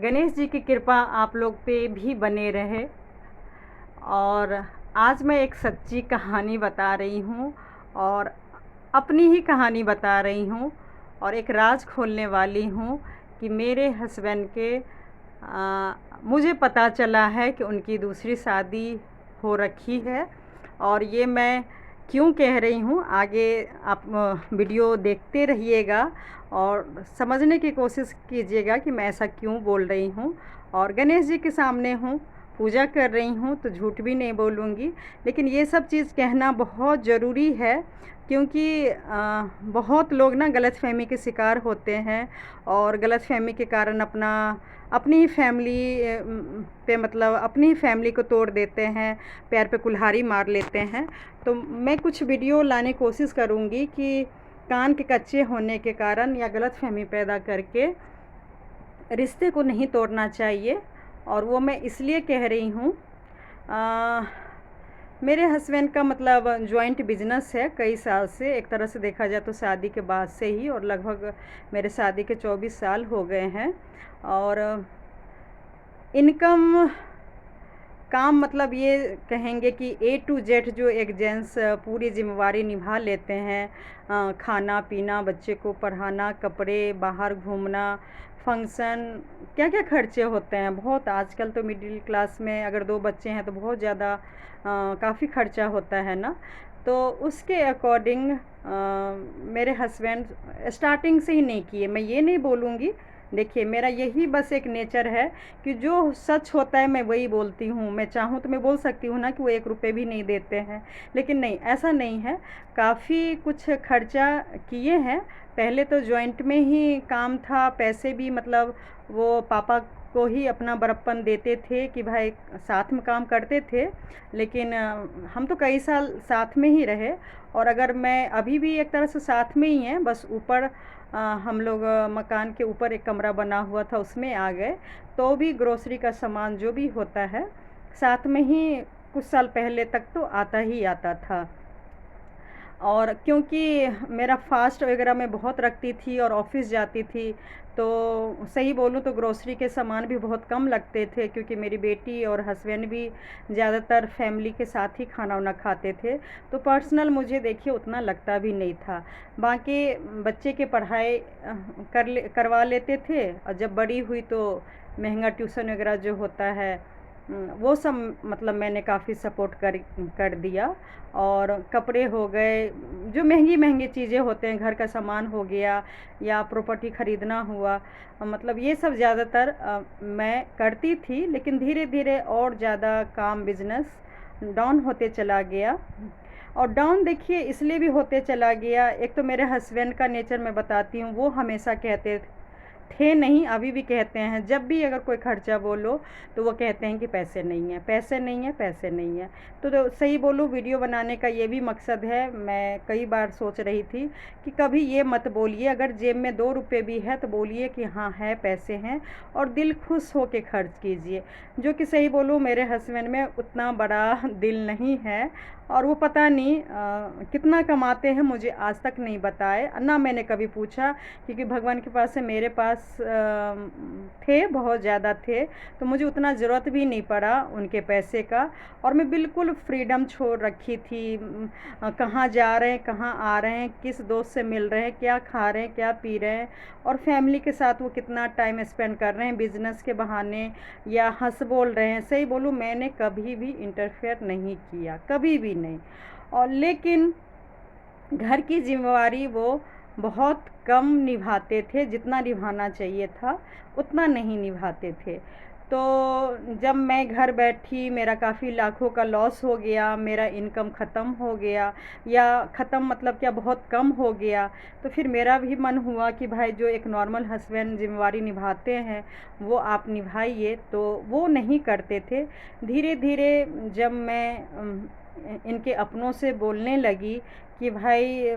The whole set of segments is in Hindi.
गणेश जी की कृपा आप लोग पे भी बने रहे। और आज मैं एक सच्ची कहानी बता रही हूँ और अपनी ही कहानी बता रही हूँ और एक राज खोलने वाली हूँ कि मेरे हस्बैंड के मुझे पता चला है कि उनकी दूसरी शादी हो रखी है। और ये मैं क्यों कह रही हूँ, आगे आप वीडियो देखते रहिएगा और समझने की कोशिश कीजिएगा कि मैं ऐसा क्यों बोल रही हूँ। और गणेश जी के सामने हूँ, पूजा कर रही हूँ, तो झूठ भी नहीं बोलूँगी। लेकिन ये सब चीज़ कहना बहुत ज़रूरी है क्योंकि बहुत लोग ना गलतफ़हमी के शिकार होते हैं और गलतफ़हमी के कारण अपनी ही फैमिली पे मतलब अपनी ही फैमिली को तोड़ देते हैं, पैर पे कुल्हाड़ी मार लेते हैं। तो मैं कुछ वीडियो लाने की कोशिश करूँगी कि कान के कच्चे होने के कारण या गलतफ़हमी पैदा करके रिश्ते को नहीं तोड़ना चाहिए। और वो मैं इसलिए कह रही हूँ, मेरे हस्बैंड का मतलब जॉइंट बिजनेस है कई साल से, एक तरह से देखा जाए तो शादी के बाद से ही, और लगभग मेरे शादी के 24 साल हो गए हैं। और इनकम काम मतलब ये कहेंगे कि ए टू जेड जो एक जेंट्स पूरी जिम्मेवारी निभा लेते हैं, खाना पीना, बच्चे को पढ़ाना, कपड़े, बाहर घूमना, फंक्शन, क्या क्या खर्चे होते हैं बहुत। आजकल तो मिडिल क्लास में अगर 2 बच्चे हैं तो बहुत ज़्यादा काफ़ी खर्चा होता है ना। तो उसके अकॉर्डिंग मेरे हस्बैंड स्टार्टिंग से ही नहीं किए। मैं ये नहीं बोलूँगी, देखिए मेरा यही बस एक नेचर है कि जो सच होता है मैं वही बोलती हूँ। मैं चाहूँ तो मैं बोल सकती हूँ ना कि वो 1 रुपये भी नहीं देते हैं, लेकिन नहीं, ऐसा नहीं है। काफ़ी कुछ खर्चा किए हैं। पहले तो जॉइंट में ही काम था, पैसे भी मतलब वो पापा को ही अपना बड़प्पन देते थे कि भाई साथ में काम करते थे। लेकिन हम तो कई साल साथ में ही रहे। और अगर मैं अभी भी एक तरह से साथ में ही हैं, बस ऊपर हम लोग मकान के ऊपर एक कमरा बना हुआ था उसमें आ गए, तो भी ग्रोसरी का सामान जो भी होता है साथ में ही कुछ साल पहले तक तो आता ही आता था। और क्योंकि मेरा फ़ास्ट वगैरह मैं बहुत रखती थी और ऑफ़िस जाती थी, तो सही बोलूँ तो ग्रोसरी के सामान भी बहुत कम लगते थे क्योंकि मेरी बेटी और हस्बैंड भी ज़्यादातर फैमिली के साथ ही खाना वाना खाते थे। तो पर्सनल मुझे देखिए उतना लगता भी नहीं था। बाकी बच्चे की पढ़ाई करवा लेते थे, और जब बड़ी हुई तो महंगा ट्यूशन वगैरह जो होता है वो सब मतलब मैंने काफ़ी सपोर्ट कर दिया। और कपड़े हो गए, जो महंगी चीज़ें होते हैं, घर का सामान हो गया या प्रॉपर्टी ख़रीदना हुआ, मतलब ये सब ज़्यादातर मैं करती थी। लेकिन धीरे धीरे और ज़्यादा काम बिजनेस डाउन होते चला गया। और डाउन देखिए इसलिए भी होते चला गया, एक तो मेरे हस्बैंड का नेचर मैं बताती हूँ, वो हमेशा कहते थे, नहीं अभी भी कहते हैं, जब भी अगर कोई खर्चा बोलो तो वो कहते हैं कि पैसे नहीं हैं, पैसे नहीं हैं, पैसे नहीं हैं। तो सही बोलूँ, वीडियो बनाने का ये भी मकसद है। मैं कई बार सोच रही थी कि कभी ये मत बोलिए, अगर जेब में 2 रुपये भी है तो बोलिए कि हाँ है, पैसे हैं, और दिल खुश हो के खर्च कीजिए। जो कि सही बोलूँ मेरे हस्बैंड में उतना बड़ा दिल नहीं है, और वो पता नहीं कितना कमाते हैं, मुझे आज तक नहीं बताए, ना मैंने कभी पूछा, क्योंकि भगवान की पास से मेरे पास थे, बहुत ज़्यादा थे, तो मुझे उतना ज़रूरत भी नहीं पड़ा उनके पैसे का। और मैं बिल्कुल फ्रीडम छोड़ रखी थी, कहाँ जा रहे हैं, कहाँ आ रहे हैं, किस दोस्त से मिल रहे हैं, क्या खा रहे हैं, क्या पी रहे हैं, और फैमिली के साथ वो कितना टाइम स्पेंड कर रहे हैं बिज़नेस के बहाने या हंस बोल रहे हैं। सही बोलूँ, मैंने कभी भी इंटरफेयर नहीं किया, कभी भी नहीं। और लेकिन घर की जिम्मेवारी वो बहुत कम निभाते थे, जितना निभाना चाहिए था उतना नहीं निभाते थे। तो जब मैं घर बैठी, मेरा काफ़ी लाखों का लॉस हो गया, मेरा इनकम ख़त्म हो गया, या ख़त्म मतलब क्या, बहुत कम हो गया, तो फिर मेरा भी मन हुआ कि भाई जो एक नॉर्मल हस्बैंड जिम्मेवारी निभाते हैं वो आप निभाइए। तो वो नहीं करते थे। धीरे धीरे जब मैं इनके अपनों से बोलने लगी कि भाई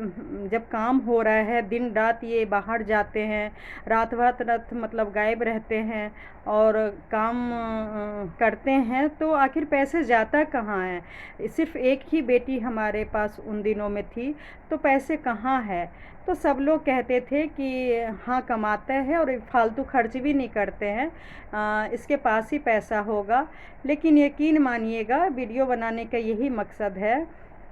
जब काम हो रहा है, दिन रात ये बाहर जाते हैं, रात भर रात मतलब गायब रहते हैं और काम करते हैं, तो आखिर पैसे जाता कहाँ है। सिर्फ एक ही बेटी हमारे पास उन दिनों में थी, तो पैसे कहाँ है। तो सब लोग कहते थे कि हाँ कमाता है और फालतू खर्च भी नहीं करते हैं, इसके पास ही पैसा होगा। लेकिन यकीन मानिएगा, वीडियो बनाने का यही मकसद है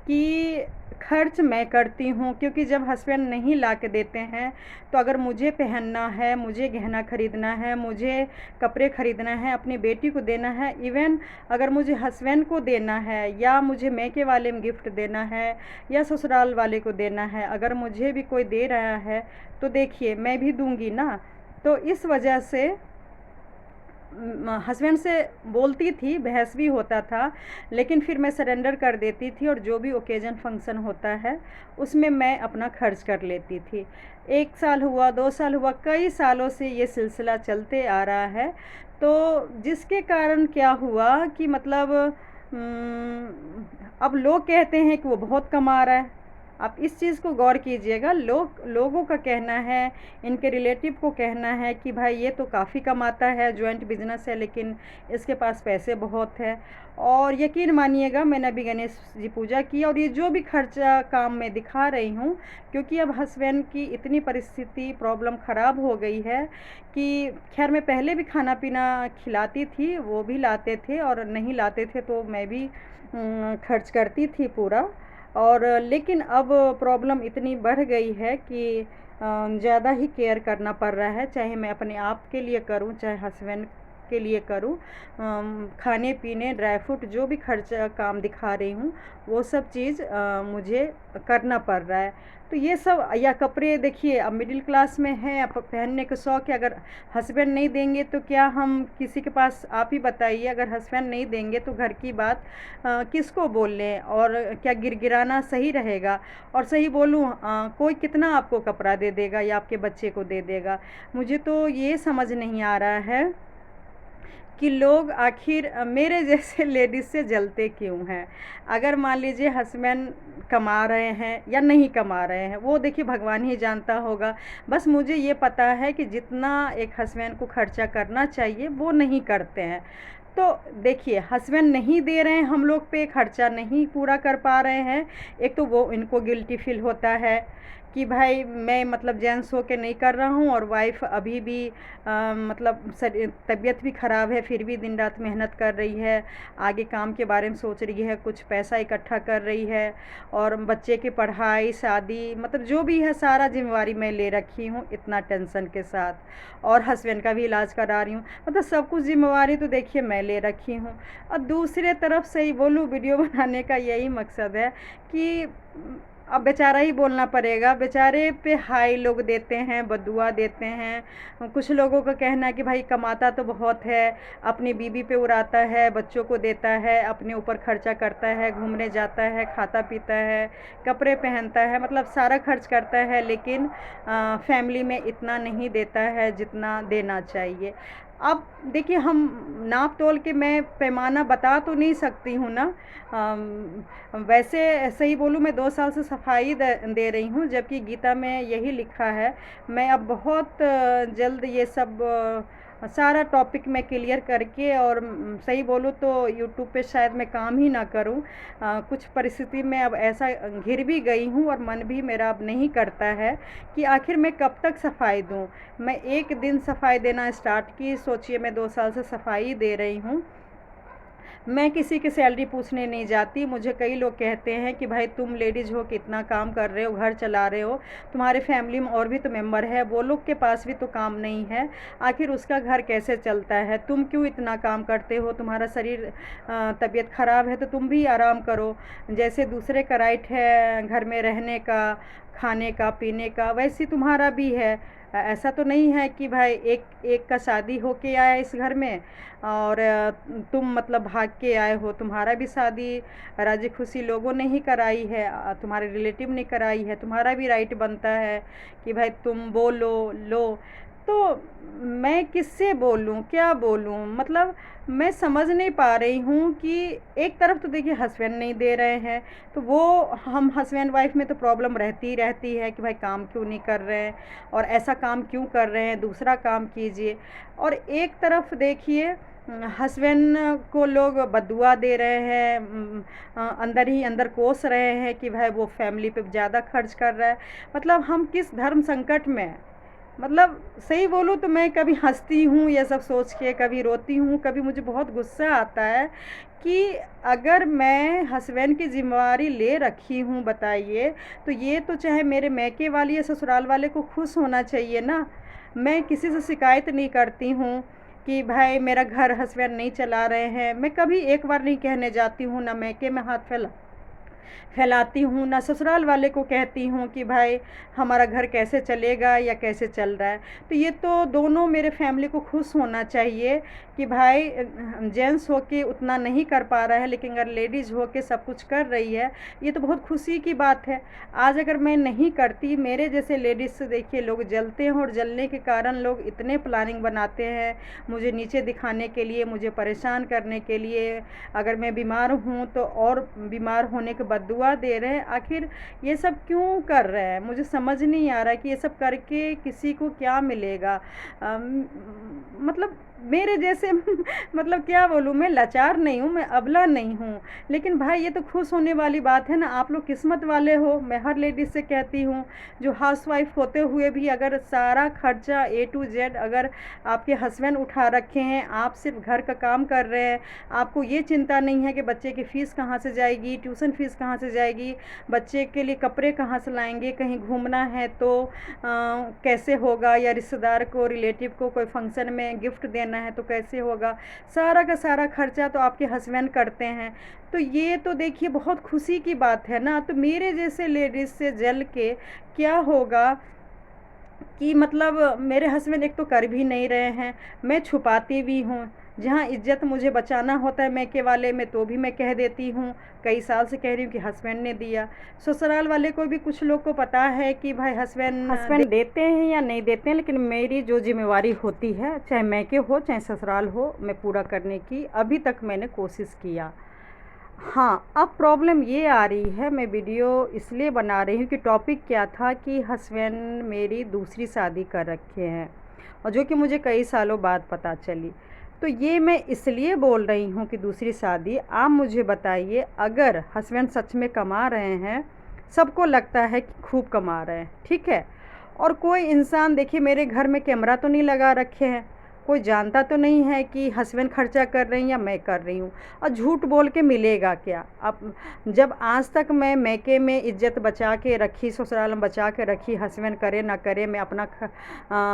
कि खर्च मैं करती हूँ, क्योंकि जब हस्बैंड नहीं ला के देते हैं, तो अगर मुझे पहनना है, मुझे गहना ख़रीदना है, मुझे कपड़े ख़रीदना है, अपनी बेटी को देना है, इवन अगर मुझे हस्बैंड को देना है या मुझे मैके वाले में गिफ्ट देना है या ससुराल वाले को देना है, अगर मुझे भी कोई दे रहा है तो देखिए मैं भी दूंगी ना। तो इस वजह से हस्बैंड से बोलती थी, बहस भी होता था, लेकिन फिर मैं सरेंडर कर देती थी और जो भी ओकेजन फंक्शन होता है उसमें मैं अपना खर्च कर लेती थी। 1 साल हुआ, 2 साल हुआ, कई सालों से ये सिलसिला चलते आ रहा है। तो जिसके कारण क्या हुआ कि मतलब अब लोग कहते हैं कि वो बहुत कमा रहा है। आप इस चीज़ को गौर कीजिएगा, लोगों का कहना है, इनके रिलेटिव को कहना है कि भाई ये तो काफ़ी कमाता है, जॉइंट बिजनेस है, लेकिन इसके पास पैसे बहुत है। और यकीन मानिएगा, मैंने अभी गणेश जी पूजा की और ये जो भी खर्चा काम में दिखा रही हूँ, क्योंकि अब हस्बैंड की इतनी परिस्थिति प्रॉब्लम ख़राब हो गई है कि खैर मैं पहले भी खाना पीना खिलाती थी, वो भी लाते थे, और नहीं लाते थे तो मैं भी खर्च करती थी पूरा। और लेकिन अब प्रॉब्लम इतनी बढ़ गई है कि ज़्यादा ही केयर करना पड़ रहा है, चाहे मैं अपने आप के लिए करूं, चाहे हस्बैंड के लिए करूं। खाने पीने, ड्राई फ्रूट, जो भी खर्चा काम दिखा रही हूँ वो सब चीज़ मुझे करना पड़ रहा है। तो ये सब, या कपड़े देखिए, अब मिडिल क्लास में है, अब पहनने का शौक़ है, अगर हस्बैंड नहीं देंगे तो क्या हम किसी के पास, आप ही बताइए, अगर हस्बैंड नहीं देंगे तो घर की बात किसको बोल लें, और क्या गिड़गिड़ाना सही रहेगा। और सही बोलूँ, कोई कितना आपको कपड़ा दे देगा या आपके बच्चे को दे देगा। मुझे तो ये समझ नहीं आ रहा है कि लोग आखिर मेरे जैसे लेडीज़ से जलते क्यों हैं। अगर मान लीजिए हस्बैंड कमा रहे हैं या नहीं कमा रहे हैं, वो देखिए भगवान ही जानता होगा। बस मुझे ये पता है कि जितना एक हस्बैंड को खर्चा करना चाहिए वो नहीं करते हैं। तो देखिए, हस्बैंड नहीं दे रहे हैं, हम लोग पे खर्चा नहीं पूरा कर पा रहे हैं, एक तो वो इनको गिल्टी फील होता है कि भाई मैं मतलब जेंट्स हो के नहीं कर रहा हूँ, और वाइफ अभी भी मतलब तबीयत भी ख़राब है, फिर भी दिन रात मेहनत कर रही है, आगे काम के बारे में सोच रही है, कुछ पैसा इकट्ठा कर रही है, और बच्चे की पढ़ाई, शादी, मतलब जो भी है सारा जिम्मेवारी मैं ले रखी हूँ इतना टेंशन के साथ, और हस्बैंड का भी इलाज करा रही हूँ, मतलब सब कुछ जिम्मेवारी तो देखिए मैं ले रखी हूँ। और दूसरे तरफ से ही बोलूँ, वीडियो बनाने का यही मकसद है कि अब बेचारा ही बोलना पड़ेगा, बेचारे पे हाई लोग देते हैं, बदुआ देते हैं। कुछ लोगों का कहना है कि भाई कमाता तो बहुत है, अपनी बीवी पे उड़ाता है, बच्चों को देता है, अपने ऊपर खर्चा करता है, घूमने जाता है, खाता पीता है, कपड़े पहनता है, मतलब सारा खर्च करता है, लेकिन फैमिली में इतना नहीं देता है जितना देना चाहिए। अब देखिए, हम नाप तोल के मैं पैमाना बता तो नहीं सकती हूँ ना। वैसे सही बोलूँ, मैं 2 साल से सफाई दे रही हूँ, जबकि गीता में यही लिखा है। मैं अब बहुत जल्द ये सब सारा टॉपिक मैं क्लियर करके, और सही बोलूँ तो यूट्यूब पे शायद मैं काम ही ना करूँ। कुछ परिस्थिति में अब ऐसा घिर भी गई हूँ, और मन भी मेरा अब नहीं करता है कि आखिर मैं कब तक सफाई दूँ। मैं एक दिन सफाई देना स्टार्ट की, सोचिए मैं 2 साल से सफाई दे रही हूँ। मैं किसी की सैलरी पूछने नहीं जाती। मुझे कई लोग कहते हैं कि भाई तुम लेडीज़ हो, कितना काम कर रहे हो, घर चला रहे हो, तुम्हारे फैमिली में और भी तो मेंबर है, वो लोग के पास भी तो काम नहीं है, आखिर उसका घर कैसे चलता है, तुम क्यों इतना काम करते हो, तुम्हारा शरीर तबीयत ख़राब है तो तुम भी आराम करो। जैसे दूसरे का राइट है घर में रहने का, खाने का, पीने का, वैसे तुम्हारा भी है। ऐसा तो नहीं है कि भाई एक का शादी हो के आया इस घर में और तुम मतलब भाग के आए हो। तुम्हारा भी शादी राजी खुशी लोगों ने ही कराई है, तुम्हारे रिलेटिव ने कराई है, तुम्हारा भी राइट बनता है कि भाई तुम बोलो लो। तो मैं किससे बोलूँ, क्या बोलूँ? मतलब मैं समझ नहीं पा रही हूँ कि एक तरफ तो देखिए हस्बैंड नहीं दे रहे हैं, तो वो हम हस्बैंड वाइफ में तो प्रॉब्लम रहती ही रहती है कि भाई काम क्यों नहीं कर रहे हैं और ऐसा काम क्यों कर रहे हैं, दूसरा काम कीजिए। और एक तरफ देखिए हस्बैंड को लोग बददुआ दे रहे हैं, अंदर ही अंदर कोस रहे हैं कि भाई वो फैमिली पे ज़्यादा खर्च कर रहा है। मतलब हम किस धर्म संकट में हैं। मतलब सही बोलूँ तो मैं कभी हंसती हूँ ये सब सोच के, कभी रोती हूँ, कभी मुझे बहुत गुस्सा आता है कि अगर मैं हस्बैंड की जिम्मेवारी ले रखी हूँ बताइए, तो ये तो चाहे मेरे मैके वाली या ससुराल वाले को खुश होना चाहिए ना। मैं किसी से शिकायत नहीं करती हूँ कि भाई मेरा घर हस्बैंड नहीं चला रहे हैं। मैं कभी एक बार नहीं कहने जाती हूँ, ना मैके में हाथ फैलाती हूँ, ना ससुराल वाले को कहती हूँ कि भाई हमारा घर कैसे चलेगा या कैसे चल रहा है। तो ये तो दोनों मेरे फैमिली को खुश होना चाहिए कि भाई जेंट्स हो के उतना नहीं कर पा रहा है, लेकिन अगर लेडीज़ हो के सब कुछ कर रही है, ये तो बहुत खुशी की बात है। आज अगर मैं नहीं करती, मेरे जैसे लेडीज़ से देखिए लोग जलते हैं, और जलने के कारण लोग इतने प्लानिंग बनाते हैं मुझे नीचे दिखाने के लिए, मुझे परेशान करने के लिए। अगर मैं बीमार हूँ तो और बीमार होने के बददुआ दे रहे हैं। आखिर ये सब क्यों कर रहे हैं? मुझे समझ नहीं आ रहा कि ये सब करके किसी को क्या मिलेगा। मतलब मेरे जैसे मतलब क्या बोलूँ, मैं लाचार नहीं हूँ, मैं अबला नहीं हूँ, लेकिन भाई ये तो खुश होने वाली बात है ना। आप लोग किस्मत वाले हो, मैं हर लेडीज़ से कहती हूँ, जो हाउसवाइफ होते हुए भी अगर सारा खर्चा ए टू जेड अगर आपके हस्बैंड उठा रखे हैं, आप सिर्फ घर का काम कर रहे हैं, आपको ये चिंता नहीं है कि बच्चे की फ़ीस कहाँ से जाएगी, ट्यूशन फ़ीस कहाँ से जाएगी, बच्चे के लिए कपड़े कहाँ से लाएंगे, कहीं घूमना है तो कैसे होगा, या रिश्तेदार को, रिलेटिव को कोई फंक्शन में गिफ्ट देना है तो कैसे होगा। सारा का सारा खर्चा तो आपके हस्बैंड करते हैं। तो ये तो देखिए बहुत खुशी की बात है ना। तो मेरे जैसे लेडीज़ से जल के क्या होगा कि मतलब मेरे हस्बैंड एक तो कर भी नहीं रहे हैं, मैं छुपाती भी हूँ। जहाँ इज्जत मुझे बचाना होता है मैके वाले में, तो भी मैं कह देती हूँ, कई साल से कह रही हूँ कि हस्बैंड ने दिया। ससुराल वाले को भी कुछ लोग को पता है कि भाई हस्बैंड देते हैं या नहीं देते हैं, लेकिन मेरी जो जिम्मेवारी होती है, चाहे मैके हो चाहे ससुराल हो, मैं पूरा करने की अभी तक मैंने कोशिश किया। हाँ, अब प्रॉब्लम ये आ रही है, मैं वीडियो इसलिए बना रही हूँ कि टॉपिक क्या था कि हस्बैंड मेरी दूसरी शादी कर रखे हैं, और जो कि मुझे कई सालों बाद पता चली। तो ये मैं इसलिए बोल रही हूँ कि दूसरी शादी। आप मुझे बताइए, अगर हस्बैंड सच में कमा रहे हैं, सबको लगता है कि खूब कमा रहे हैं, ठीक है, और कोई इंसान देखिए मेरे घर में कैमरा तो नहीं लगा रखे हैं, कोई जानता तो नहीं है कि हस्बैंड खर्चा कर रहे हैं या मैं कर रही हूँ, और झूठ बोल के मिलेगा क्या? अब जब आज तक मैं मैके में इज्जत बचा के रखी, ससुराल में बचा के रखी, हस्बैंड करे ना करे, मैं अपना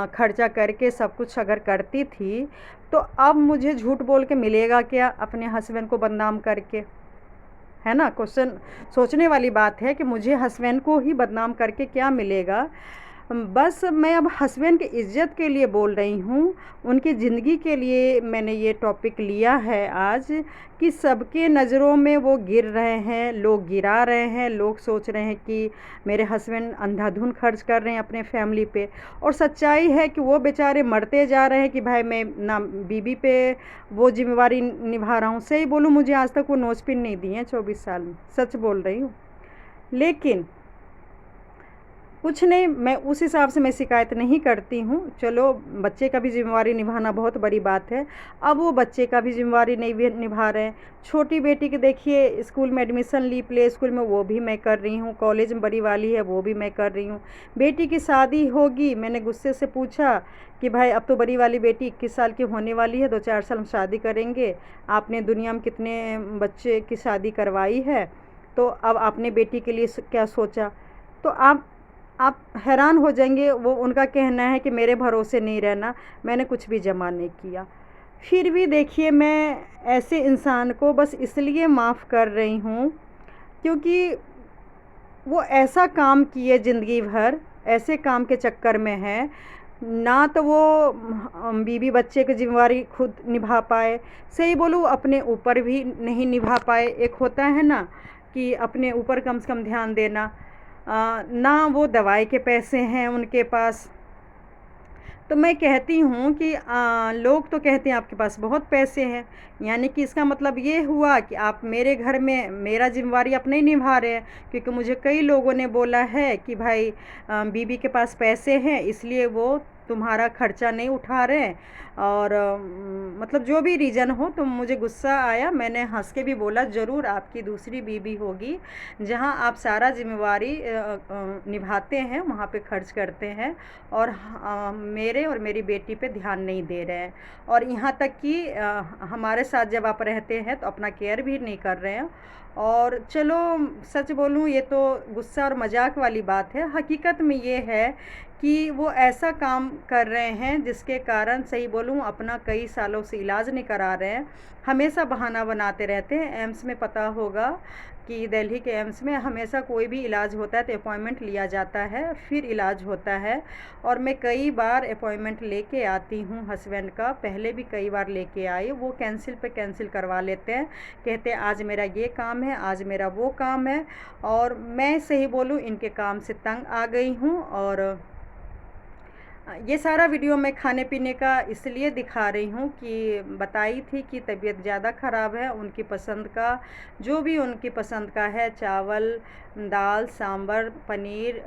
खर्चा करके सब कुछ अगर करती थी, तो अब मुझे झूठ बोल के मिलेगा क्या अपने हस्बैंड को बदनाम करके? है ना, क्वेश्चन सोचने वाली बात है कि मुझे हस्बैंड को ही बदनाम करके क्या मिलेगा। बस मैं अब हस्बैंड की इज़्ज़त के लिए बोल रही हूँ, उनकी ज़िंदगी के लिए मैंने ये टॉपिक लिया है आज, कि सबके नज़रों में वो गिर रहे हैं, लोग गिरा रहे हैं, लोग सोच रहे हैं कि मेरे हस्बैंड अंधाधुंध खर्च कर रहे हैं अपने फैमिली पे, और सच्चाई है कि वो बेचारे मरते जा रहे हैं कि भाई मैं ना बीवी पे वो जिम्मेवारी निभा रहा हूँ। सही बोलूँ, मुझे आज तक वो नोच-पिन नहीं दी है 24 साल में, सच बोल रही हूँ। लेकिन कुछ नहीं, मैं उस हिसाब से मैं शिकायत नहीं करती हूँ। चलो, बच्चे का भी ज़िम्मेवारी निभाना बहुत बड़ी बात है। अब वो बच्चे का भी ज़िम्मेवारी नहीं भी निभा रहे हैं। छोटी बेटी के देखिए स्कूल में एडमिशन ली, प्ले स्कूल में, वो भी मैं कर रही हूँ। कॉलेज में बड़ी वाली है, वो भी मैं कर रही हूँ। बेटी की शादी होगी, मैंने गुस्से से पूछा कि भाई अब तो बड़ी वाली बेटी 21 साल की होने वाली है, 2-4 साल में शादी करेंगे। आपने दुनिया में कितने बच्चे की शादी करवाई है, तो अब आपने बेटी के लिए क्या सोचा? तो आप हैरान हो जाएंगे। वो उनका कहना है कि मेरे भरोसे नहीं रहना, मैंने कुछ भी जमा नहीं किया। फिर भी देखिए, मैं ऐसे इंसान को बस इसलिए माफ़ कर रही हूँ क्योंकि वो ऐसा काम किए ज़िंदगी भर, ऐसे काम के चक्कर में है ना, तो वो बीवी बच्चे की जिम्मेवारी खुद निभा पाए। सही बोलूँ, अपने ऊपर भी नहीं निभा पाए। एक होता है ना कि अपने ऊपर कम से कम ध्यान देना, ना वो दवाई के पैसे हैं उनके पास, तो मैं कहती हूँ कि लोग तो कहते हैं आपके पास बहुत पैसे हैं, यानी कि इसका मतलब ये हुआ कि आप मेरे घर में मेरा ज़िम्मेवारी आप नहीं निभा रहे हैं। क्योंकि मुझे कई लोगों ने बोला है कि भाई बीबी के पास पैसे हैं इसलिए वो तुम्हारा खर्चा नहीं उठा रहे हैं। और मतलब जो भी रीज़न हो, तो मुझे गुस्सा आया। मैंने हंस के भी बोला ज़रूर आपकी दूसरी बीबी होगी जहाँ आप सारा जिम्मेवारी निभाते हैं, वहाँ पे खर्च करते हैं और मेरे और मेरी बेटी पे ध्यान नहीं दे रहे हैं। और यहाँ तक कि हमारे साथ जब आप रहते हैं तो अपना केयर भी नहीं कर रहे हैं। और चलो सच बोलूँ, ये तो गुस्सा और मजाक वाली बात है। हकीकत में ये है कि वो ऐसा काम कर रहे हैं जिसके कारण, सही बोलूँ, अपना कई सालों से इलाज नहीं करा रहे हैं। हमेशा बहाना बनाते रहते हैं। एम्स में पता होगा कि दिल्ली के एम्स में हमेशा कोई भी इलाज होता है तो अपॉइंटमेंट लिया जाता है, फिर इलाज होता है। और मैं कई बार अपॉइंटमेंट लेके आती हूँ हस्बैंड का, पहले भी कई बार लेके आई, वो कैंसिल पे कैंसिल करवा लेते हैं। कहते हैं आज मेरा ये काम है, आज मेरा वो काम है। और मैं सही बोलूँ इनके काम से तंग आ गई हूँ। और ये सारा वीडियो मैं खाने पीने का इसलिए दिखा रही हूँ कि बताई थी कि तबीयत ज़्यादा ख़राब है। उनकी पसंद का, जो भी उनकी पसंद का है, चावल, दाल, सांभर, पनीर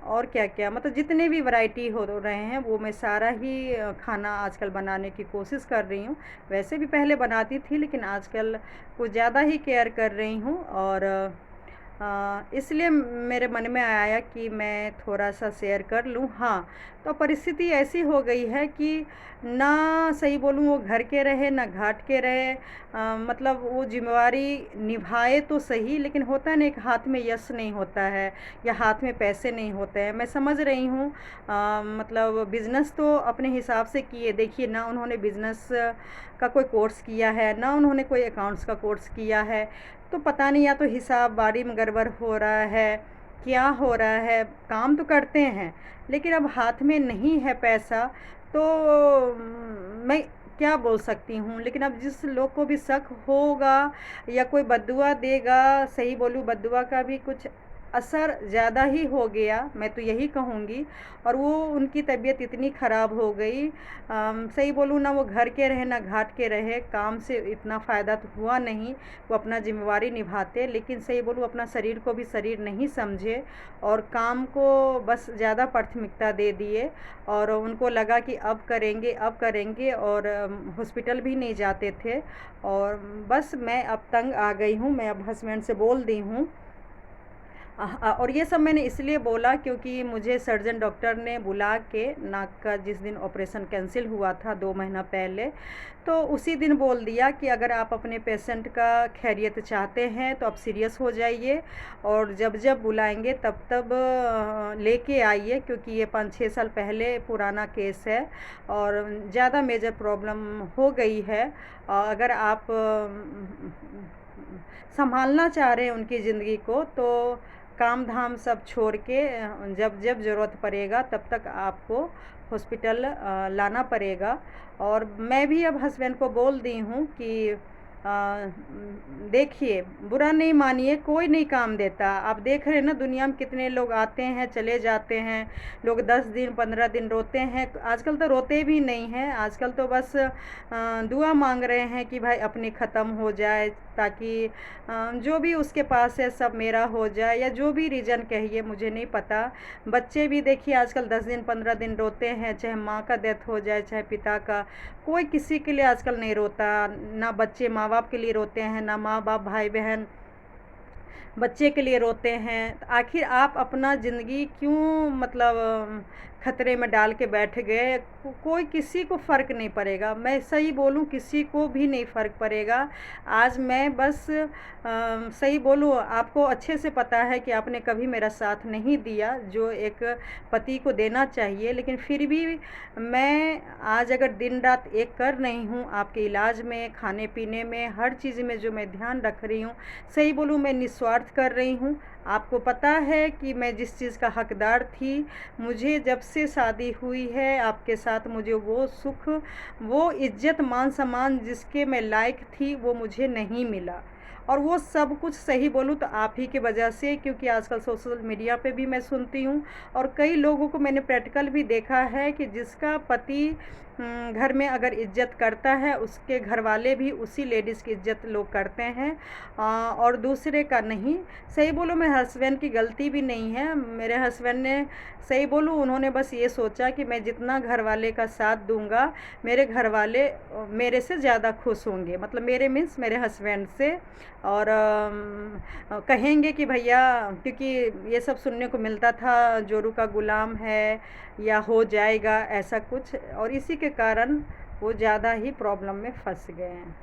और क्या क्या, मतलब जितने भी वैरायटी हो रहे हैं वो मैं सारा ही खाना आजकल बनाने की कोशिश कर रही हूँ। वैसे भी पहले बनाती थी लेकिन आजकल कुछ ज़्यादा ही केयर कर रही हूँ। और इसलिए मेरे मन में आया कि मैं थोड़ा सा शेयर कर लूँ। हाँ, तो परिस्थिति ऐसी हो गई है कि ना, सही बोलूँ, वो घर के रहे ना घाट के रहे। मतलब वो जिम्मेवारी निभाए तो सही, लेकिन होता है ना, एक हाथ में यश नहीं होता है या हाथ में पैसे नहीं होते हैं। मैं समझ रही हूँ, मतलब बिज़नेस तो अपने हिसाब से किए। देखिए ना, उन्होंने बिज़नेस का कोई कोर्स किया है, ना उन्होंने कोई अकाउंट्स का कोर्स किया है। तो पता नहीं, या तो हिसाब बारी में गड़बड़ हो रहा है, क्या हो रहा है। काम तो करते हैं लेकिन अब हाथ में नहीं है पैसा। तो मैं क्या बोल सकती हूँ। लेकिन अब जिस लोग को भी शक होगा या कोई बद्दुआ देगा, सही बोलूँ, बद्दुआ का भी कुछ असर ज़्यादा ही हो गया, मैं तो यही कहूँगी। और वो उनकी तबीयत इतनी ख़राब हो गई, सही बोलूँ ना, वो घर के रहे ना घाट के रहे, काम से इतना फ़ायदा तो हुआ नहीं। वो अपना जिम्मेवारी निभाते, लेकिन सही बोलूँ अपना शरीर को भी शरीर नहीं समझे और काम को बस ज़्यादा प्राथमिकता दे दिए। और उनको लगा कि अब करेंगे अब करेंगे, और हॉस्पिटल भी नहीं जाते थे। और बस मैं अब तंग आ गई हूँ। मैं अब हस्बैंड से बोल दी हूँ। और ये सब मैंने इसलिए बोला क्योंकि मुझे सर्जन डॉक्टर ने बुला के, नाक का जिस दिन ऑपरेशन कैंसिल हुआ था 2 महीना पहले, तो उसी दिन बोल दिया कि अगर आप अपने पेशेंट का खैरियत चाहते हैं तो आप सीरियस हो जाइए, और जब जब बुलाएंगे तब तब लेके आइए, क्योंकि ये 5-6 साल पहले पुराना केस है और ज़्यादा मेजर प्रॉब्लम हो गई है। अगर आप संभालना चाह रहे हैं उनकी ज़िंदगी को, तो काम धाम सब छोड़ के जब जब ज़रूरत पड़ेगा तब तक आपको हॉस्पिटल लाना पड़ेगा। और मैं भी अब हस्बैंड को बोल दी हूँ कि देखिए, बुरा नहीं मानिए, कोई नहीं काम देता। आप देख रहे हैं ना, दुनिया में कितने लोग आते हैं चले जाते हैं। लोग 10 दिन 15 दिन रोते हैं, आजकल तो रोते भी नहीं हैं। आजकल तो बस दुआ मांग रहे हैं कि भाई अपनी ख़त्म हो जाए, ताकि जो भी उसके पास है सब मेरा हो जाए, या जो भी रीज़न कहिए, मुझे नहीं पता। बच्चे भी देखिए आजकल 10 दिन 15 दिन रोते हैं, चाहे माँ का डेथ हो जाए चाहे पिता का। कोई किसी के लिए आजकल नहीं रोता, ना बच्चे माँ बाप के लिए रोते हैं, ना माँ बाप भाई बहन बच्चे के लिए रोते हैं। तो आखिर आप अपना ज़िंदगी क्यों, मतलब खतरे में डाल के बैठ गए। कोई किसी को फ़र्क नहीं पड़ेगा, मैं सही बोलूँ, किसी को भी नहीं फ़र्क पड़ेगा। आज मैं बस सही बोलूँ, आपको अच्छे से पता है कि आपने कभी मेरा साथ नहीं दिया जो एक पति को देना चाहिए, लेकिन फिर भी मैं आज अगर दिन रात एक कर रही हूँ, आपके इलाज में, खाने पीने में, हर चीज़ में जो मैं ध्यान रख रही हूँ, सही बोलूँ मैं निस्वार्थ कर रही हूँ। आपको पता है कि मैं जिस चीज़ का हकदार थी, मुझे जब से शादी हुई है आपके साथ, मुझे वो सुख, वो इज़्ज़त, मान सम्मान जिसके मैं लायक थी, वो मुझे नहीं मिला। और वो सब कुछ सही बोलूँ तो आप ही की वजह से, क्योंकि आजकल सोशल मीडिया पे भी मैं सुनती हूँ और कई लोगों को मैंने प्रैक्टिकल भी देखा है कि जिसका पति घर में अगर इज्जत करता है, उसके घर वाले भी उसी लेडीज़ की इज्जत लोग करते हैं, और दूसरे का नहीं। सही बोलूँ, मेरे हस्बैंड की गलती भी नहीं है। मेरे हस्बैंड ने, सही बोलूँ, उन्होंने बस ये सोचा कि मैं जितना घर वाले का साथ दूंगा, मेरे घर वाले मेरे से ज़्यादा खुश होंगे, मतलब मेरे मीन्स मेरे हस्बैंड से। और कहेंगे कि भैया, क्योंकि ये सब सुनने को मिलता था, जोरू का गुलाम है या हो जाएगा ऐसा कुछ, और इसी के कारण वो ज़्यादा ही प्रॉब्लम में फंस गए हैं।